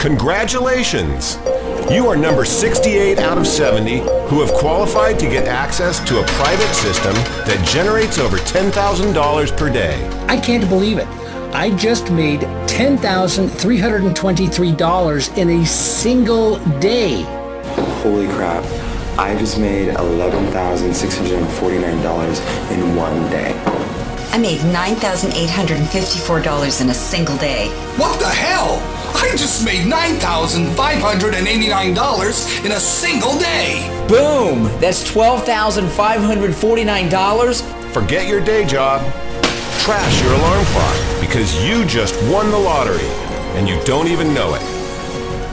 Congratulations! You are number 68 out of 70 who have qualified to get access to a private system that generates over $10,000 per day. I can't believe it. I just made $10,323 in a single day. Holy crap. I just made $11,649 in one day. I made $9,854 in a single day. What the hell? I just made $9,589 in a single day. Boom! That's $12,549. Forget your day job. Trash your alarm clock because you just won the lottery and you don't even know it.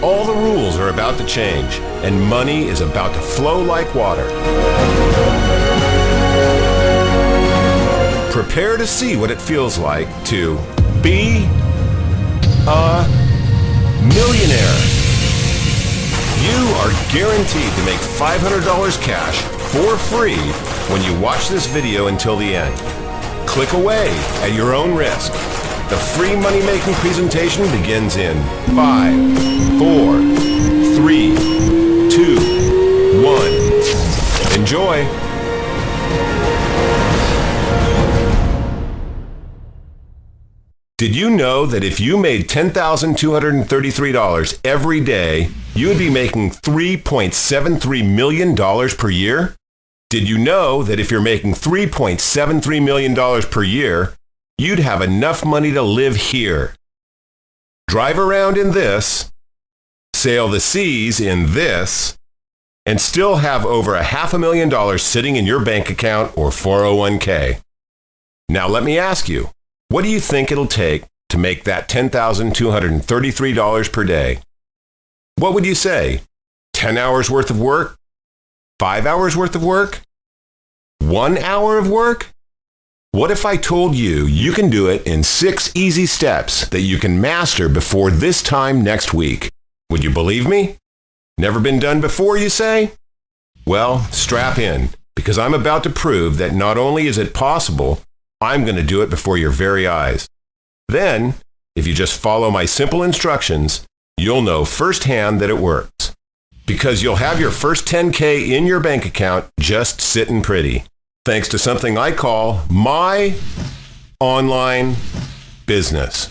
All the rules are about to change and money is about to flow like water. Prepare to see what it feels like to be a millionaire. You are guaranteed to make $500 cash for free when you watch this video until the end. Click away at your own risk. The free money-making presentation begins in 5, 4, 3, 2, 1. Enjoy. Did you know that if you made $10,233 every day, you would be making $3.73 million per year? Did you know that if you're making $3.73 million per year, you'd have enough money to live here, drive around in this, sail the seas in this, and still have over $500,000 sitting in your bank account or 401k? Now let me ask you, what do you think it'll take to make that $10,233 per day? What would you say? 10 hours worth of work? 5 hours worth of work? 1 hour of work? What if I told you you can do it in 6 easy steps that you can master before this time next week? Would you believe me? Never been done before, you say? Well, strap in, because I'm about to prove that not only is it possible, I'm going to do it before your very eyes. Then, if you just follow my simple instructions, you'll know firsthand that it works. Because you'll have your first 10K in your bank account just sitting pretty, thanks to something I call my online business.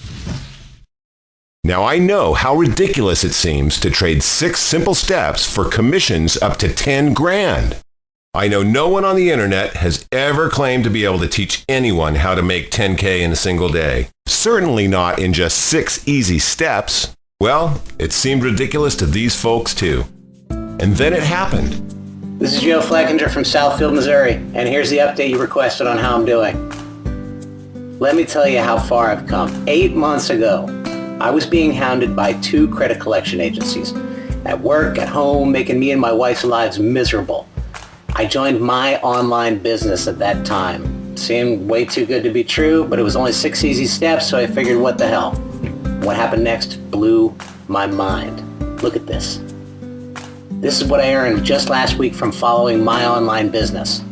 Now I know how ridiculous it seems to trade 6 simple steps for commissions up to 10 grand. I know no one on the internet has ever claimed to be able to teach anyone how to make 10K in a single day. Certainly not in just 6 easy steps. Well, it seemed ridiculous to these folks too. And then it happened. This is Joe Fleckinger from Southfield, Missouri, and here's the update you requested on how I'm doing. Let me tell you how far I've come. 8 months ago, I was being hounded by 2 credit collection agencies. At work, at home, making me and my wife's lives miserable. I joined my online business at that time. It seemed way too good to be true, but it was only 6 easy steps, so I figured, what the hell? What happened next blew my mind. Look at this. This is what I earned just last week from following my online business.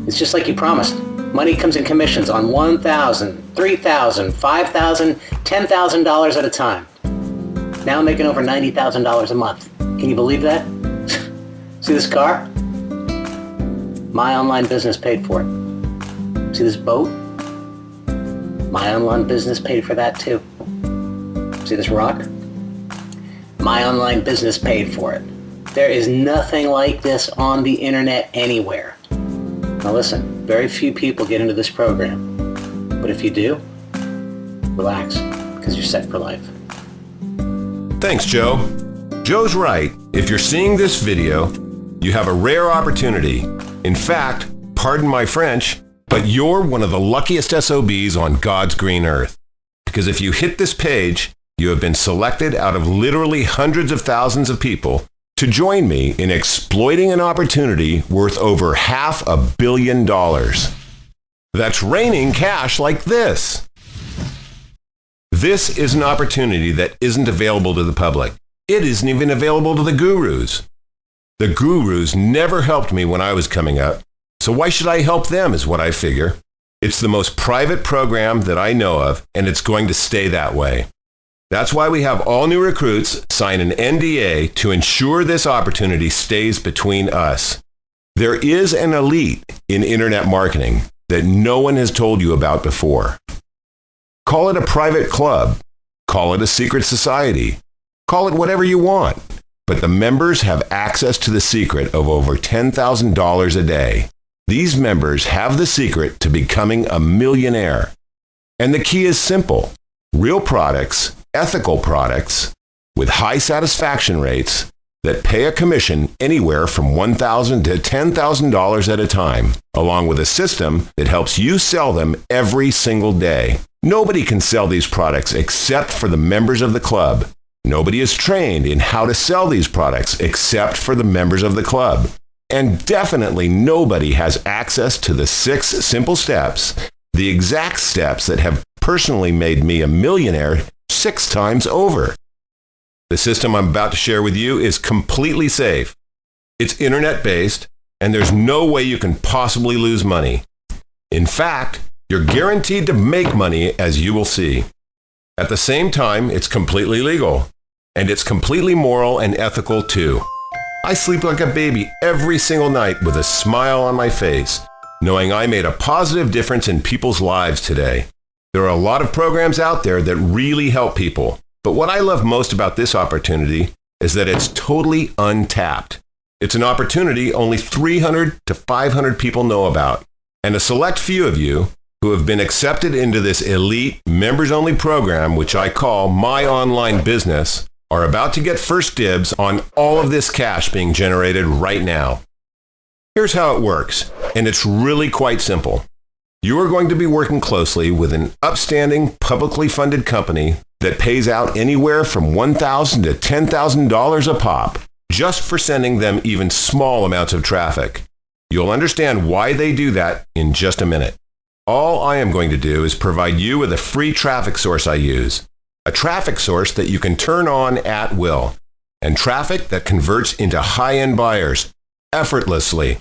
It's just like you promised. Money comes in commissions on $1,000, $3,000, $5,000, $10,000 at a time. Now I'm making over $90,000 a month. Can you believe that? See this car? My online business paid for it. See this boat? My online business paid for that too. See this rock? My online business paid for it. There is nothing like this on the internet anywhere. Now listen, very few people get into this program. But if you do, relax, because you're set for life. Thanks, Joe. Joe's right. If you're seeing this video, you have a rare opportunity. In fact, pardon my French, but you're one of the luckiest SOBs on God's green earth. Because if you hit this page, you have been selected out of literally hundreds of thousands of people to join me in exploiting an opportunity worth over $500 million. That's raining cash like this. This is an opportunity that isn't available to the public. It isn't even available to the gurus. The gurus never helped me when I was coming up, so why should I help them is what I figure. It's the most private program that I know of, and it's going to stay that way. That's why we have all new recruits sign an NDA to ensure this opportunity stays between us. There is an elite in internet marketing that no one has told you about before. Call it a private club. Call it a secret society. Call it whatever you want. But the members have access to the secret of over $10,000 a day. These members have the secret to becoming a millionaire. And the key is simple. Real products, ethical products, with high satisfaction rates that pay a commission anywhere from $1,000 to $10,000 at a time, along with a system that helps you sell them every single day. Nobody can sell these products except for the members of the club. Nobody is trained in how to sell these products except for the members of the club. And definitely nobody has access to the 6 simple steps, the exact steps that have personally made me a millionaire 6 times over. The system I'm about to share with you is completely safe. It's internet-based, and there's no way you can possibly lose money. In fact, you're guaranteed to make money, as you will see. At the same time, it's completely legal, and it's completely moral and ethical too. I sleep like a baby every single night with a smile on my face, knowing I made a positive difference in people's lives today. There are a lot of programs out there that really help people, but what I love most about this opportunity is that it's totally untapped. It's an opportunity only 300 to 500 people know about, and a select few of you who have been accepted into this elite members-only program, which I call My Online Business, are about to get first dibs on all of this cash being generated right now. Here's how it works, and it's really quite simple. You are going to be working closely with an upstanding, publicly funded company that pays out anywhere from $1,000 to $10,000 a pop just for sending them even small amounts of traffic. You'll understand why they do that in just a minute. All I am going to do is provide you with a free traffic source I use. A traffic source that you can turn on at will, and traffic that converts into high-end buyers effortlessly.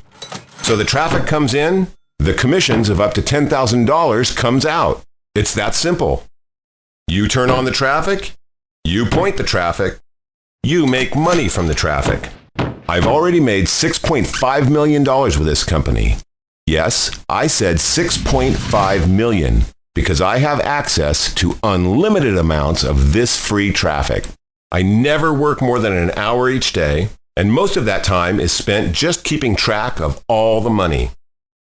So the traffic comes in, the commissions of up to $10,000 comes out. It's that simple. You turn on the traffic, you point the traffic, you make money from the traffic. I've already made $6.5 million with this company. Yes, I said $6.5 million. Because I have access to unlimited amounts of this free traffic. I never work more than an hour each day, and most of that time is spent just keeping track of all the money.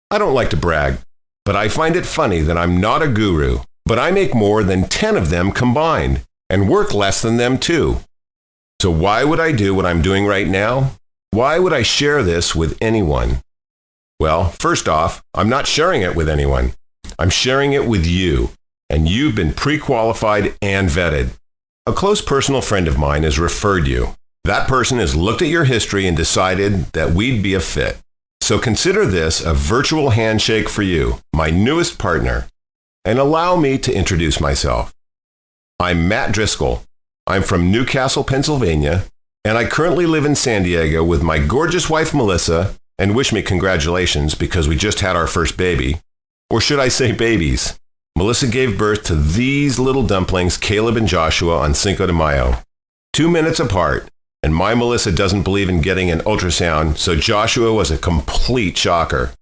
I don't like to brag, but I find it funny that I'm not a guru, but I make more than 10 of them combined, and work less than them too. So why would I do what I'm doing right now? Why would I share this with anyone? Well, first off, I'm not sharing it with anyone. I'm sharing it with you, and you've been pre-qualified and vetted. A close personal friend of mine has referred you. That person has looked at your history and decided that we'd be a fit. So consider this a virtual handshake for you, my newest partner, and allow me to introduce myself. I'm Matt Driscoll. I'm from Newcastle, Pennsylvania, and I currently live in San Diego with my gorgeous wife, Melissa, and wish me congratulations because we just had our first baby. Or should I say babies? Melissa gave birth to these little dumplings, Caleb and Joshua, on Cinco de Mayo. 2 minutes apart, and my Melissa doesn't believe in getting an ultrasound, so Joshua was a complete shocker.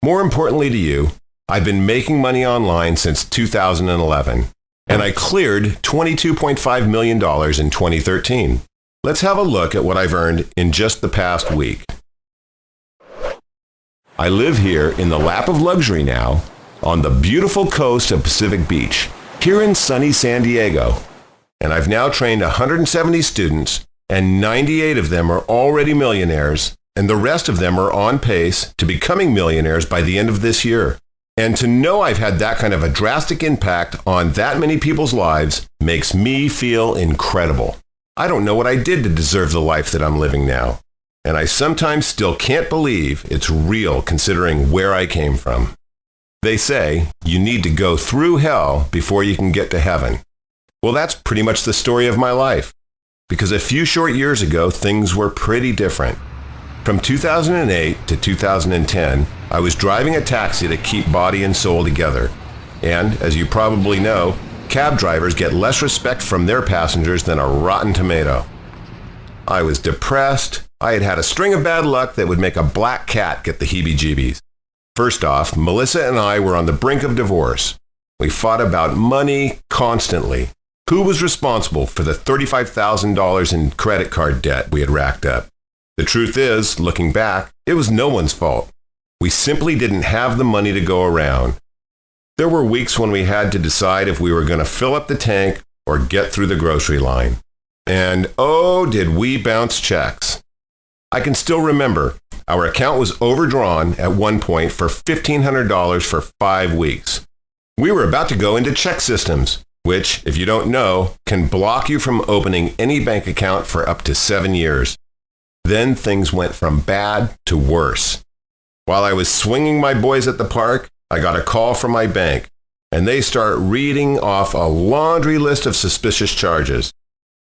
More importantly to you, I've been making money online since 2011, and I cleared $22.5 million in 2013. Let's have a look at what I've earned in just the past week. I live here in the lap of luxury now on the beautiful coast of Pacific Beach, here in sunny San Diego. And I've now trained 170 students, and 98 of them are already millionaires, and the rest of them are on pace to becoming millionaires by the end of this year. And to know I've had that kind of a drastic impact on that many people's lives makes me feel incredible. I don't know what I did to deserve the life that I'm living now. And I sometimes still can't believe it's real considering where I came from. They say you need to go through hell before you can get to heaven. Well, that's pretty much the story of my life. Because a few short years ago, things were pretty different. From 2008 to 2010, I was driving a taxi to keep body and soul together. And, as you probably know, Cab drivers get less respect from their passengers than a rotten tomato. I was depressed. I had had a string of bad luck that would make a black cat get the heebie-jeebies. First off, Melissa and I were on the brink of divorce. We fought about money constantly. Who was responsible for the $35,000 in credit card debt we had racked up? The truth is, looking back, it was no one's fault. We simply didn't have the money to go around. There were weeks when we had to decide if we were going to fill up the tank or get through the grocery line. And oh, did we bounce checks. I can still remember our account was overdrawn at one point for $1,500 for 5 weeks. We were about to go into check systems, which, if you don't know, can block you from opening any bank account for up to 7 years. Then things went from bad to worse. While I was swinging my boys at the park, I got a call from my bank, and they start reading off a laundry list of suspicious charges.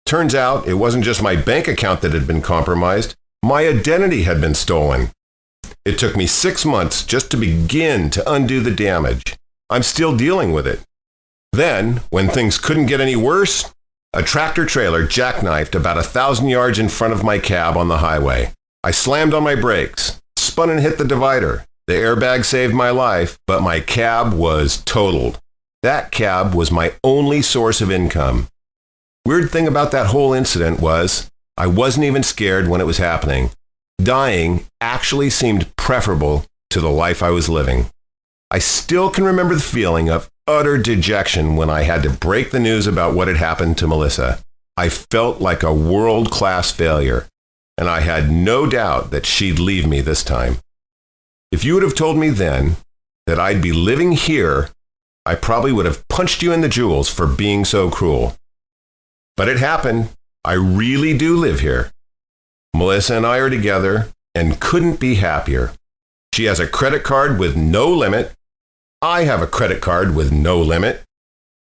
Turns out it wasn't just my bank account that had been compromised. My identity had been stolen. It took me 6 months just to begin to undo the damage. I'm still dealing with it. Then, when things couldn't get any worse, a tractor trailer jackknifed about 1,000 yards in front of my cab on the highway. I slammed on my brakes, spun and hit the divider. The airbag saved my life, but my cab was totaled. That cab was my only source of income. Weird thing about that whole incident was, I wasn't even scared when it was happening. Dying actually seemed preferable to the life I was living. I still can remember the feeling of utter dejection when I had to break the news about what had happened to Melissa. I felt like a world-class failure, and I had no doubt that she'd leave me this time. If you would have told me then that I'd be living here, I probably would have punched you in the jewels for being so cruel. But it happened. I really do live here. Melissa and I are together and couldn't be happier. She has a credit card with no limit. I have a credit card with no limit.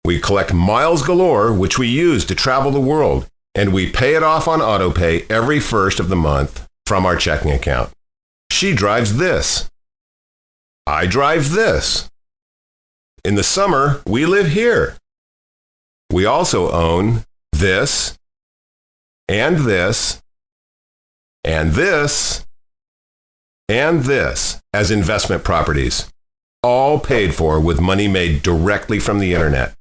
We collect miles galore, which we use to travel the world, and we pay it off on autopay every first of the month from our checking account. She drives this. I drive this. In the summer, we live here. We also own this, and this, and this, and this as investment properties, all paid for with money made directly from the internet.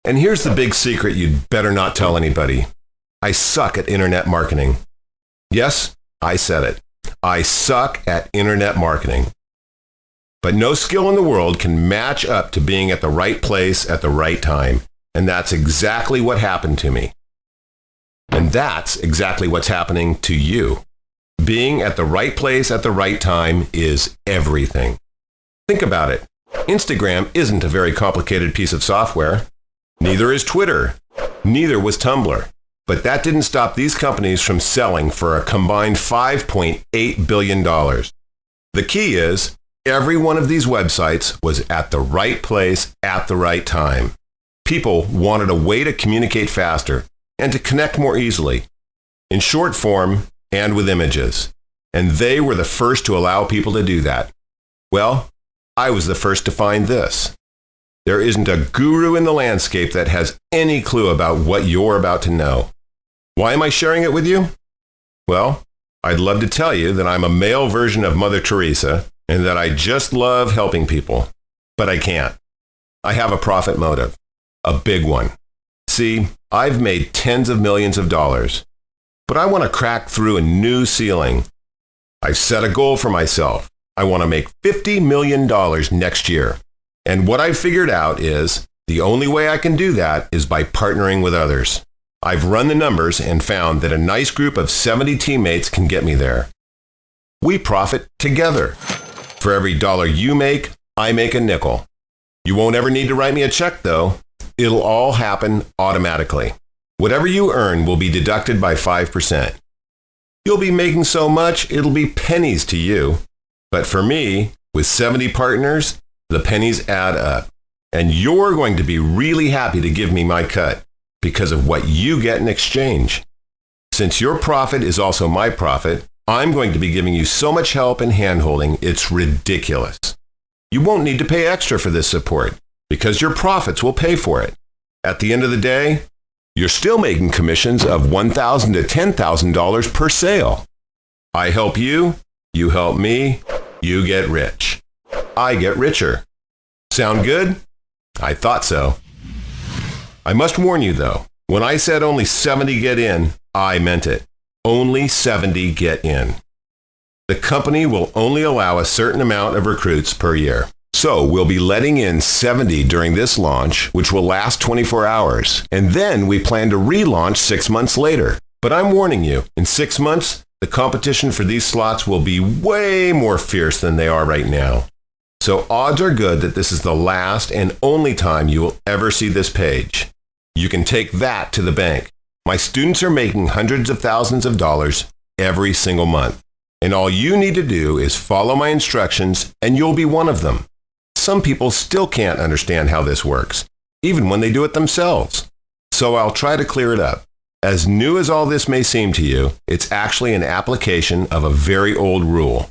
And here's the big secret you'd better not tell anybody. I suck at internet marketing. Yes, I said it. I suck at internet marketing. But no skill in the world can match up to being at the right place at the right time. And that's exactly what happened to me. And that's exactly what's happening to you. Being at the right place at the right time is everything. Think about it. Instagram isn't a very complicated piece of software. Neither is Twitter. Neither was Tumblr. But that didn't stop these companies from selling for a combined $5.8 billion. The key is, every one of these websites was at the right place at the right time. People wanted a way to communicate faster and to connect more easily, in short form and with images. And they were the first to allow people to do that. Well, I was the first to find this. There isn't a guru in the landscape that has any clue about what you're about to know. Why am I sharing it with you? Well, I'd love to tell you that I'm a male version of Mother Teresa and that I just love helping people. But I can't. I have a profit motive. A big one. See, I've made tens of millions of dollars, but I want to crack through a new ceiling. I've set a goal for myself. I want to make $50 million next year. And what I've figured out is the only way I can do that is by partnering with others. I've run the numbers and found that a nice group of 70 teammates can get me there. We profit together. For every dollar you make, I make a nickel. You won't ever need to write me a check, though. It'll all happen automatically. Whatever you earn will be deducted by 5%. You'll be making so much, it'll be pennies to you. But for me, with 70 partners, the pennies add up. And you're going to be really happy to give me my cut because of what you get in exchange. Since your profit is also my profit, I'm going to be giving you so much help and handholding, it's ridiculous. You won't need to pay extra for this support. because your profits will pay for it. At the end of the day, you're still making commissions of $1,000 to $10,000 per sale. I help you, you help me, you get rich. I get richer. Sound good? I thought so. I must warn you though, when I said only 70 get in, I meant it. Only 70 get in. The company will only allow a certain amount of recruits per year. So we'll be letting in 70 during this launch, which will last 24 hours. And then we plan to relaunch 6 months later. But I'm warning you, in 6 months, the competition for these slots will be way more fierce than they are right now. So odds are good that this is the last and only time you will ever see this page. You can take that to the bank. My students are making hundreds of thousands of dollars every single month. And all you need to do is follow my instructions and you'll be one of them. Some people still can't understand how this works, even when they do it themselves. So I'll try to clear it up. As new as all this may seem to you, it's actually an application of a very old rule,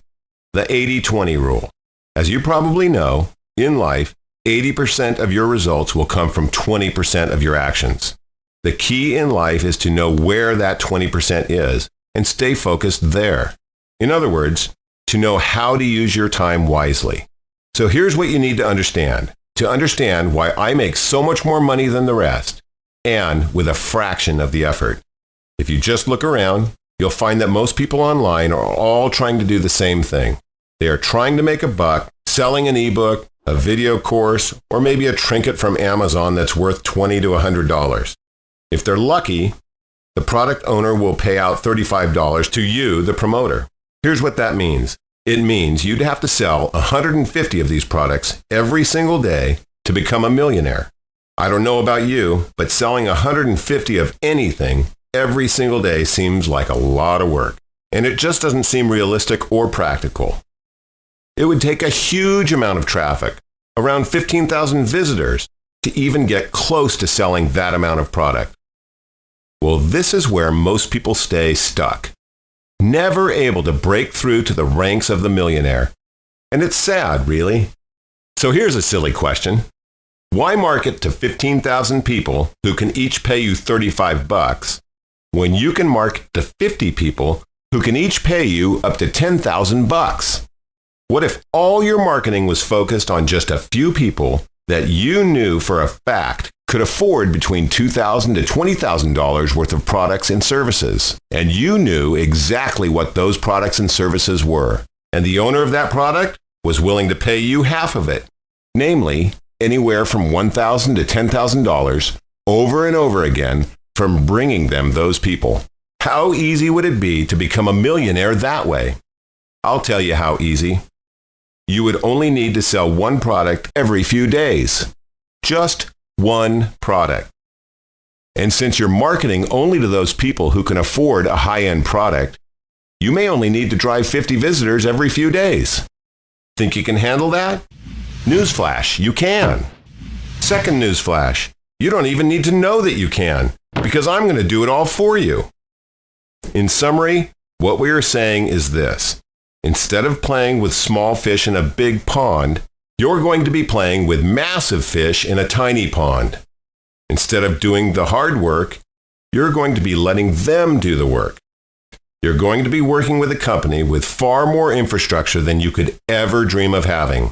the 80-20 rule. As you probably know, in life, 80% of your results will come from 20% of your actions. The key in life is to know where that 20% is and stay focused there. In other words, to know how to use your time wisely. So here's what you need to understand why I make so much more money than the rest, and with a fraction of the effort. If you just look around, you'll find that most people online are all trying to do the same thing. They are trying to make a buck, selling an ebook, a video course, or maybe a trinket from Amazon that's worth $20 to $100. If they're lucky, the product owner will pay out $35 to you, the promoter. Here's what that means. It means you'd have to sell 150 of these products every single day to become a millionaire. I don't know about you, but selling 150 of anything every single day seems like a lot of work, and it just doesn't seem realistic or practical. It would take a huge amount of traffic, around 15,000 visitors, to even get close to selling that amount of product. Well, this is where most people stay stuck. Never able to break through to the ranks of the millionaire. And it's sad, really. So here's a silly question. Why market to 15,000 people who can each pay you $35 when you can market to 50 people who can each pay you up to $10,000? What if all your marketing was focused on just a few people that you knew for a fact could afford between $2,000 to $20,000 worth of products and services, and you knew exactly what those products and services were, and the owner of that product was willing to pay you half of it, namely anywhere from $1,000 to $10,000 over and over again from bringing them those people? How easy would it be to become a millionaire that way? I'll tell you how easy. You would only need to sell one product every few days. Just one product. And since you're marketing only to those people who can afford a high-end product, you may only need to drive 50 visitors every few days. Think you can handle that? Newsflash, you can. Second newsflash, you don't even need to know that you can, because I'm going to do it all for you. In summary, what we are saying is this. Instead of playing with small fish in a big pond, you're going to be playing with massive fish in a tiny pond. Instead of doing the hard work, you're going to be letting them do the work. You're going to be working with a company with far more infrastructure than you could ever dream of having.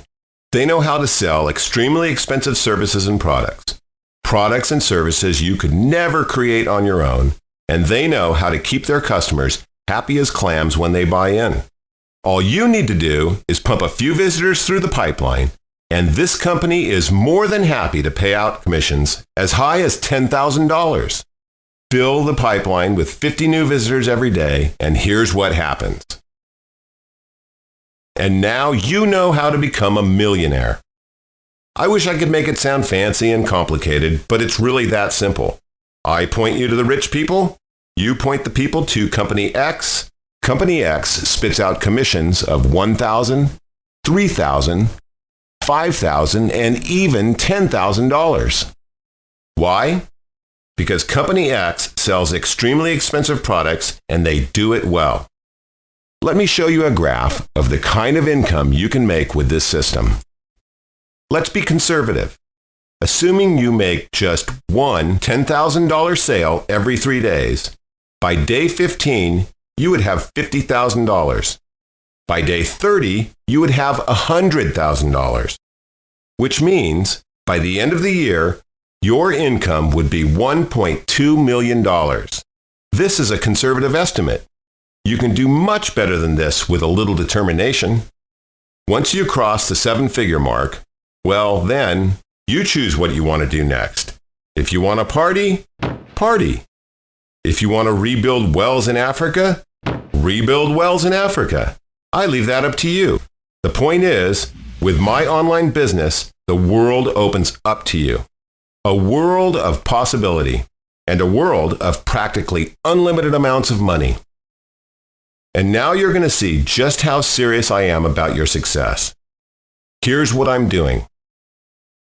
They know how to sell extremely expensive services and products and services you could never create on your own, and they know how to keep their customers happy as clams when they buy in. All you need to do is pump a few visitors through the pipeline, and this company is more than happy to pay out commissions as high as $10,000. Fill the pipeline with 50 new visitors every day, and here's what happens. And now you know how to become a millionaire. I wish I could make it sound fancy and complicated, but it's really that simple. I point you to the rich people, you point the people to Company X. Company X spits out commissions of $1,000, $3,000, $5,000, and even $10,000. Why? Because Company X sells extremely expensive products and they do it well. Let me show you a graph of the kind of income you can make with this system. Let's be conservative. assuming you make just one $10,000 sale every 3 days, by day 15, you would have $50,000. By day 30, you would have $100,000, which means by the end of the year, your income would be $1.2 million. This is a conservative estimate. You can do much better than this with a little determination. Once you cross the 7-figure mark, well, then you choose what you want to do next. If you want to party, party. If you want to rebuild wells in Africa, rebuild wells in Africa. I leave that up to you. The point is, with my online business, the world opens up to you. A world of possibility and a world of practically unlimited amounts of money. And now you're going to see just how serious I am about your success. Here's what I'm doing.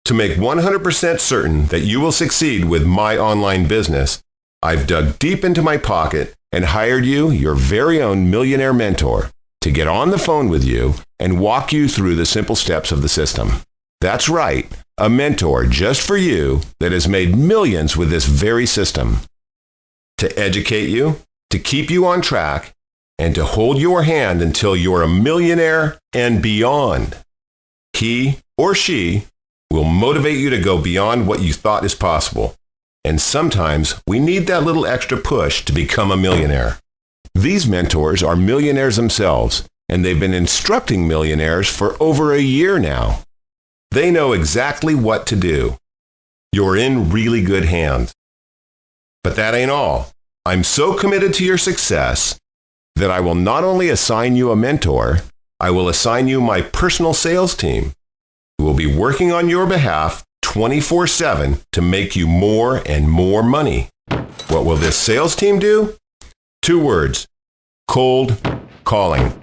To make 100% certain that you will succeed with my online business, I've dug deep into my pocket and hired you, your very own millionaire mentor, to get on the phone with you and walk you through the simple steps of the system. That's right, a mentor just for you that has made millions with this very system. To educate you, to keep you on track, and to hold your hand until you're a millionaire and beyond. He or she will motivate you to go beyond what you thought is possible. And sometimes we need that little extra push to become a millionaire. These mentors are millionaires themselves, and they've been instructing millionaires for over a year now. They know exactly what to do. You're in really good hands. But that ain't all. I'm so committed to your success that I will not only assign you a mentor, I will assign you my personal sales team who will be working on your behalf 24/7 to make you more and more money. What will this sales team do? 2 words: cold calling.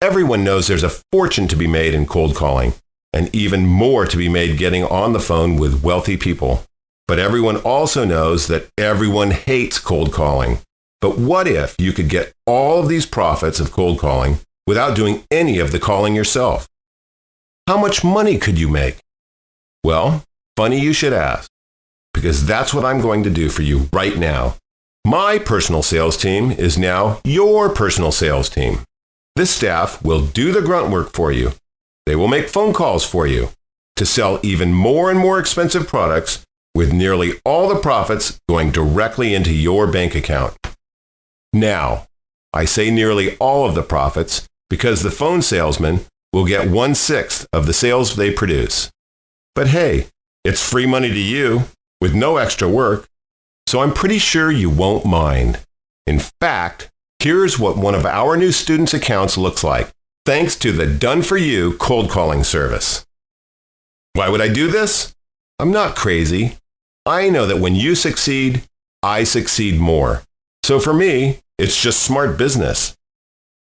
Everyone knows there's a fortune to be made in cold calling, and even more to be made getting on the phone with wealthy people. But everyone also knows that everyone hates cold calling. But what if you could get all of these profits of cold calling without doing any of the calling yourself? How much money could you make? Well, funny you should ask, because that's what I'm going to do for you right now. My personal sales team is now your personal sales team. This staff will do the grunt work for you. They will make phone calls for you to sell even more and more expensive products with nearly all the profits going directly into your bank account. Now, I say nearly all of the profits because the phone salesman will get 1/6 of the sales they produce. But hey, it's free money to you with no extra work, so I'm pretty sure you won't mind. In fact, here's what one of our new students' accounts looks like, thanks to the done-for-you cold calling service. Why would I do this? I'm not crazy. I know that when you succeed, I succeed more. So for me, it's just smart business.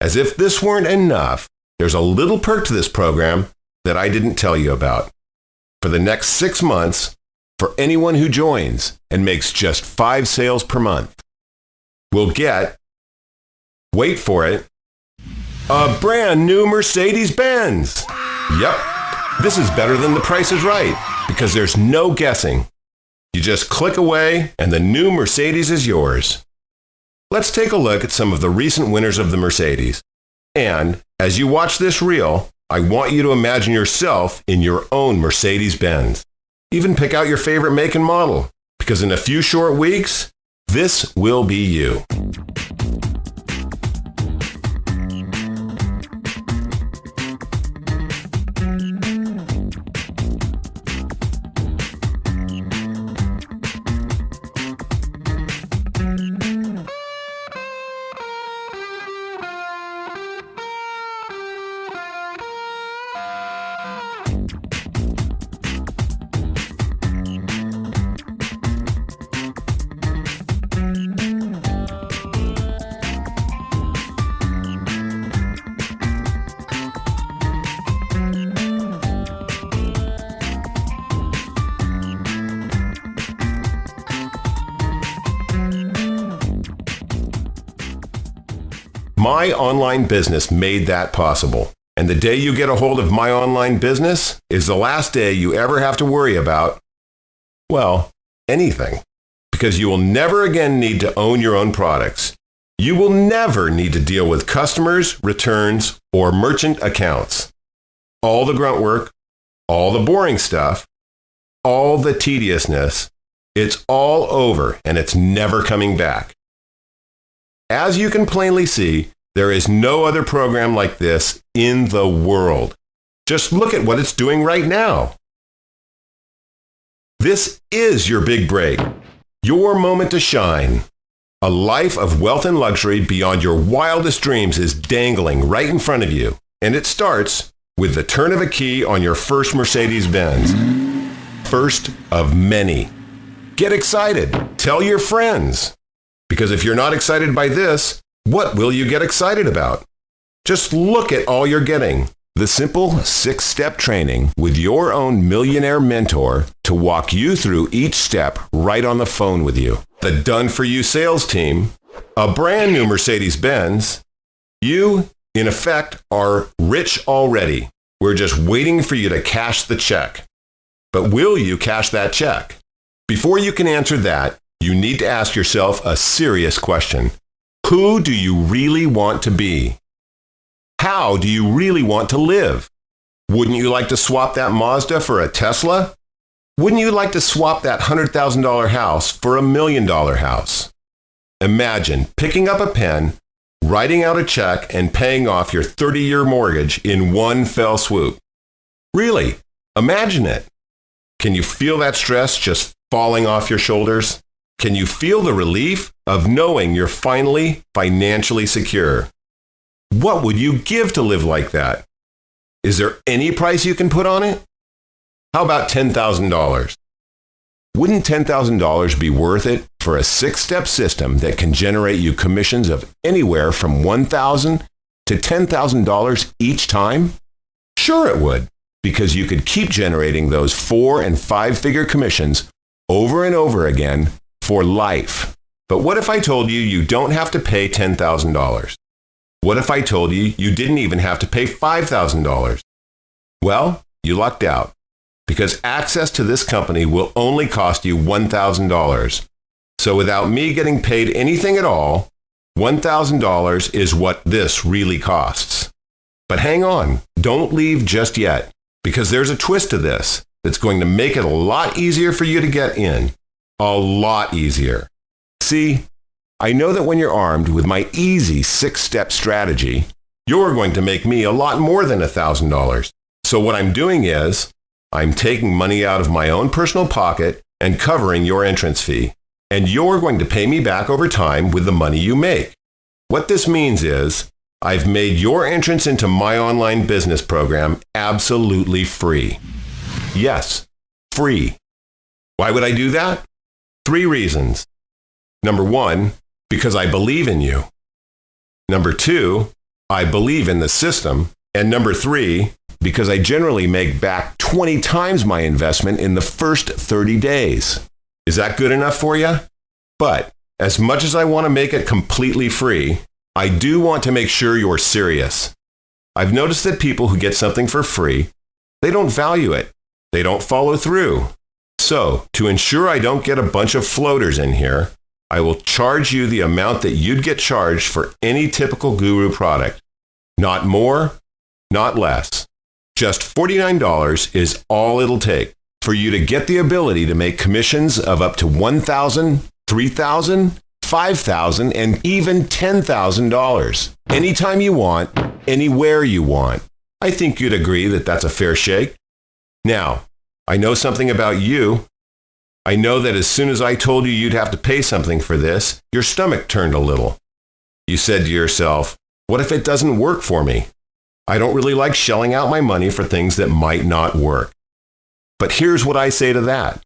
As if this weren't enough, there's a little perk to this program that I didn't tell you about. For the next 6 months, for anyone who joins and makes just 5 sales per month, we'll get, wait for it, a brand new Mercedes-Benz. Yep, this is better than The Price is Right because there's no guessing. You just click away and the new Mercedes is yours. Let's take a look at some of the recent winners of the Mercedes. And as you watch this reel, I want you to imagine yourself in your own Mercedes-Benz. Even pick out your favorite make and model, because in a few short weeks, this will be you. My online business made that possible. And the day you get a hold of my online business is the last day you ever have to worry about Well, anything. Because you will never again need to own your own products. You will never need to deal with customers, returns, or merchant accounts. All the grunt work, all the boring stuff, all the tediousness, it's all over and it's never coming back. As you can plainly see, there is no other program like this in the world. Just look at what it's doing right now. This is your big break, your moment to shine. A life of wealth and luxury beyond your wildest dreams is dangling right in front of you, and it starts with the turn of a key on your first Mercedes-Benz. First of many. Get excited. Tell your friends. Because if you're not excited by this, what will you get excited about? Just look at all you're getting. The simple 6-step training with your own millionaire mentor to walk you through each step right on the phone with you. The done-for-you sales team, a brand new Mercedes-Benz. You, in effect, are rich already. We're just waiting for you to cash the check. But will you cash that check? Before you can answer that, you need to ask yourself a serious question. Who do you really want to be? How do you really want to live? Wouldn't you like to swap that Mazda for a Tesla? Wouldn't you like to swap that $100,000 house for a $1 million house? Imagine picking up a pen, writing out a check, and paying off your 30-year mortgage in one fell swoop. Really, imagine it. Can you feel that stress just falling off your shoulders? Can you feel the relief of knowing you're finally financially secure? What would you give to live like that? Is there any price you can put on it? How about $10,000? Wouldn't $10,000 be worth it for a 6-step system that can generate you commissions of anywhere from $1,000 to $10,000 each time? Sure it would, because you could keep generating those 4- and 5-figure commissions over and over again for life. But what if I told you you don't have to pay $10,000? What if I told you you didn't even have to pay $5,000? Well, you lucked out, because access to this company will only cost you $1,000. So without me getting paid anything at all, $1,000 is what this really costs. But hang on, don't leave just yet, because there's a twist to this that's going to make it a lot easier for you to get in. A lot easier. See, I know that when you're armed with my easy 6-step strategy, you're going to make me a lot more than $1,000. So what I'm doing is, I'm taking money out of my own personal pocket and covering your entrance fee. And you're going to pay me back over time with the money you make. What this means is, I've made your entrance into my online business program absolutely free. Yes, free. Why would I do that? 3 reasons. Number 1, because I believe in you. Number 2, I believe in the system. And number 3, because I generally make back 20 times my investment in the first 30 days. Is that good enough for you? But as much as I want to make it completely free, I do want to make sure you're serious. I've noticed that people who get something for free, they don't value it. They don't follow through. So, to ensure I don't get a bunch of floaters in here, I will charge you the amount that you'd get charged for any typical Guru product. Not more, not less. Just $49 is all it'll take for you to get the ability to make commissions of up to $1,000, $3,000, $5,000, and even $10,000. Anytime you want, anywhere you want. I think you'd agree that that's a fair shake. Now, I know something about you. I know that as soon as I told you you'd have to pay something for this, your stomach turned a little. You said to yourself, what if it doesn't work for me? I don't really like shelling out my money for things that might not work. But here's what I say to that.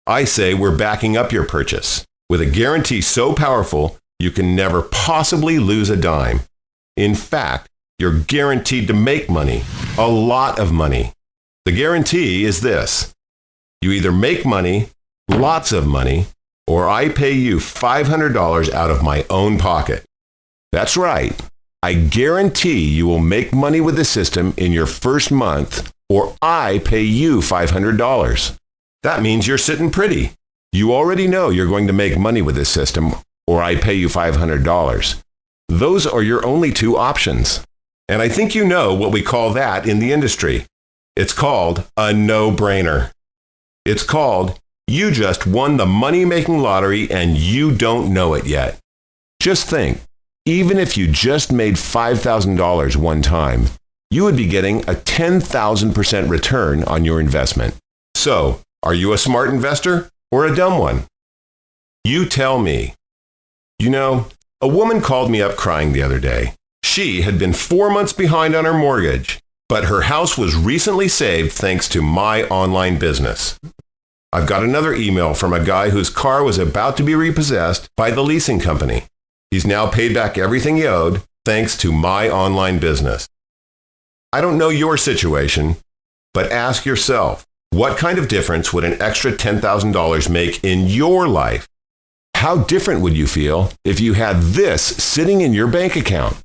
I say we're backing up your purchase with a guarantee so powerful you can never possibly lose a dime. In fact, you're guaranteed to make money, a lot of money. The guarantee is this. You either make money, lots of money, or I pay you $500 out of my own pocket. That's right. I guarantee you will make money with the system in your first month, or I pay you $500. That means you're sitting pretty. You already know you're going to make money with this system, or I pay you $500. Those are your only two options. And I think you know what we call that in the industry. It's called a no-brainer. It's called you just won the money-making lottery and you don't know it yet. Just think, even if you just made $5,000 one time, you would be getting a 10,000% return on your investment. So, are you a smart investor or a dumb one? You tell me. You know, a woman called me up crying the other day. She had been 4 months behind on her mortgage, but her house was recently saved thanks to my online business. I've got another email from a guy whose car was about to be repossessed by the leasing company. He's now paid back everything he owed thanks to my online business. I don't know your situation, but ask yourself, what kind of difference would an extra $10,000 make in your life? How different would you feel if you had this sitting in your bank account?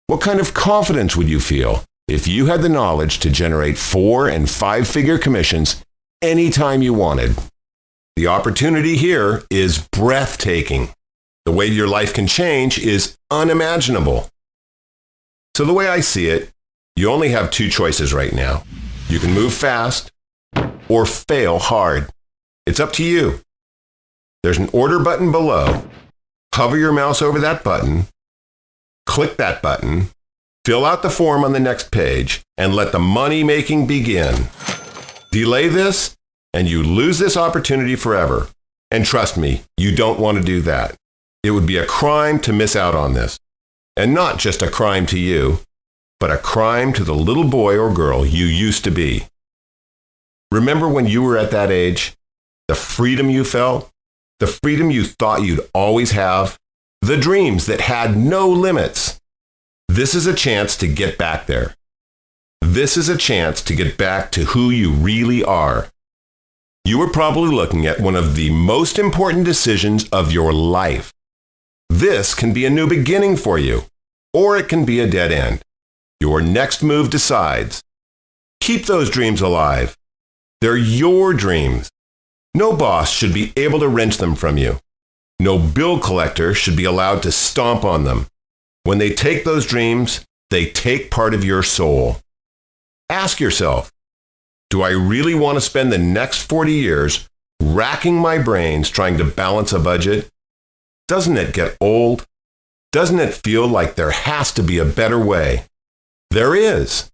What kind of confidence would you feel if you had the knowledge to generate 4- and 5-figure commissions anytime you wanted? The opportunity here is breathtaking. The way your life can change is unimaginable. So the way I see it, you only have two choices right now. You can move fast or fail hard. It's up to you. There's an order button below. Hover your mouse over that button, click that button, fill out the form on the next page, and let the money-making begin. Delay this, and you lose this opportunity forever. And trust me, you don't want to do that. It would be a crime to miss out on this. And not just a crime to you, but a crime to the little boy or girl you used to be. Remember when you were at that age? The freedom you felt? The freedom you thought you'd always have? The dreams that had no limits? This is a chance to get back there. This is a chance to get back to who you really are. You were probably looking at one of the most important decisions of your life. This can be a new beginning for you, or it can be a dead end. Your next move decides. Keep those dreams alive. They're your dreams. No boss should be able to wrench them from you. No bill collector should be allowed to stomp on them. When they take those dreams, they take part of your soul. Ask yourself, do I really want to spend the next 40 years racking my brains trying to balance a budget? Doesn't it get old? Doesn't it feel like there has to be a better way? There is.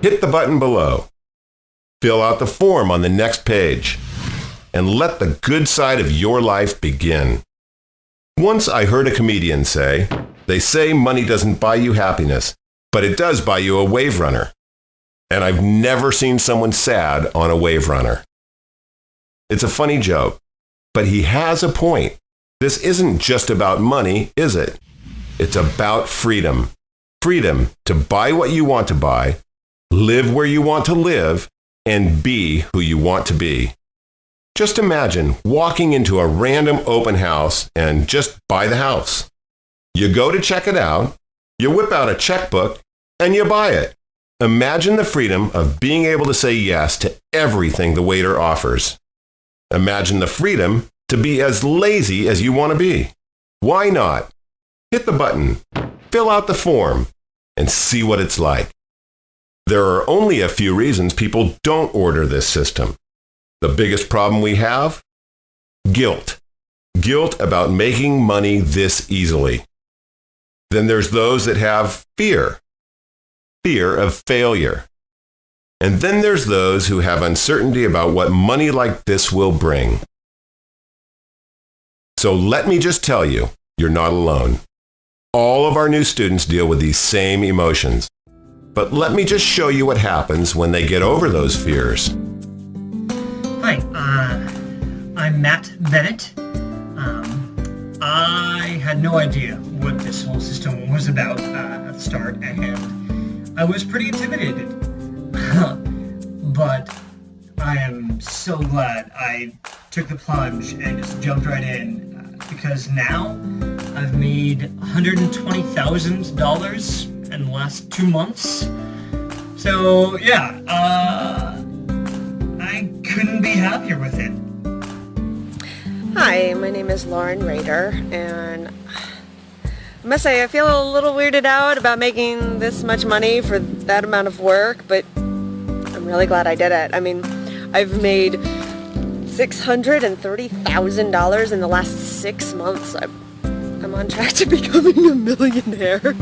Hit the button below. Fill out the form on the next page. And let the good side of your life begin. Once I heard a comedian say, they say money doesn't buy you happiness, but it does buy you a wave runner. And I've never seen someone sad on a wave runner. It's a funny joke, but he has a point. This isn't just about money, is it? It's about freedom. Freedom to buy what you want to buy, live where you want to live, and be who you want to be. Just imagine walking into a random open house and just buy the house. You go to check it out, you whip out a checkbook, and you buy it. Imagine the freedom of being able to say yes to everything the waiter offers. Imagine the freedom to be as lazy as you want to be. Why not? Hit the button, fill out the form, and see what it's like. There are only a few reasons people don't order this system. The biggest problem we have? Guilt. Guilt about making money this easily. Then there's those that have fear. Fear of failure. And then there's those who have uncertainty about what money like this will bring. So let me just tell you, you're not alone. All of our new students deal with these same emotions. But let me just show you what happens when they get over those fears. Hi, I'm Matt Bennett. I had no idea what this whole system was about at the start, and I was pretty intimidated. But I am so glad I took the plunge and just jumped right in, because now I've made $120,000 in the last 2 months. So yeah, I couldn't be happier with it. Hi, my name is Lauren Rader, and I must say I feel a little weirded out about making this much money for that amount of work, but I'm really glad I did it. I mean, I've made $630,000 in the last 6 months. I'm on track to becoming a millionaire.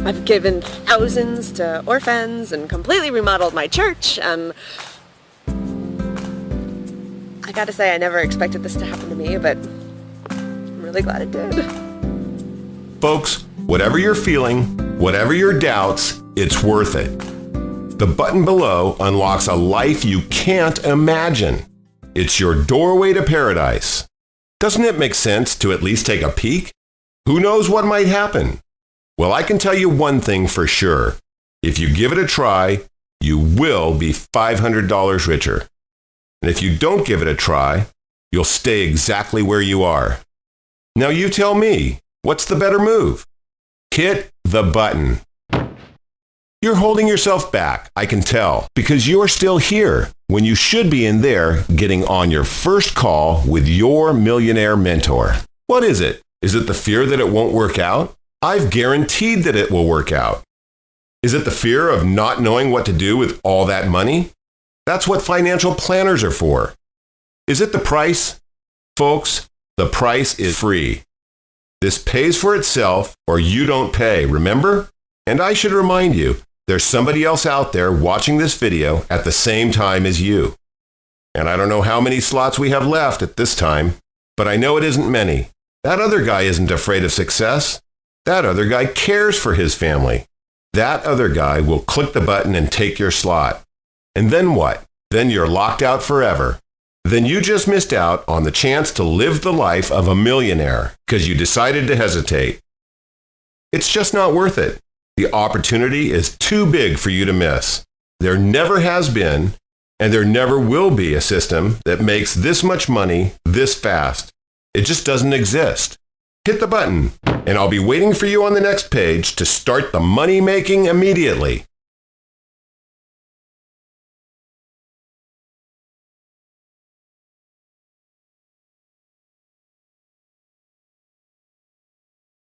I've given thousands to orphans and completely remodeled my church, and I gotta say I never expected this to happen to me, but I'm really glad it did. Folks, whatever you're feeling, whatever your doubts, it's worth it. The button below unlocks a life you can't imagine. It's your doorway to paradise. Doesn't it make sense to at least take a peek? Who knows what might happen? Well, I can tell you one thing for sure. If you give it a try, you will be $500 richer. And if you don't give it a try, you'll stay exactly where you are. Now you tell me, what's the better move? Hit the button. You're holding yourself back, I can tell, because you're still here when you should be in there getting on your first call with your millionaire mentor. What is it? Is it the fear that it won't work out? I've guaranteed that it will work out. Is it the fear of not knowing what to do with all that money? That's what financial planners are for. Is it the price? Folks, the price is free. This pays for itself or you don't pay, remember? And I should remind you, there's somebody else out there watching this video at the same time as you. And I don't know how many slots we have left at this time, but I know it isn't many. That other guy isn't afraid of success. That other guy cares for his family. That other guy will click the button and take your slot. And then what? Then you're locked out forever. Then you just missed out on the chance to live the life of a millionaire because you decided to hesitate. It's just not worth it. The opportunity is too big for you to miss. There never has been, and there never will be a system that makes this much money this fast. It just doesn't exist. Hit the button, and I'll be waiting for you on the next page to start the money making immediately.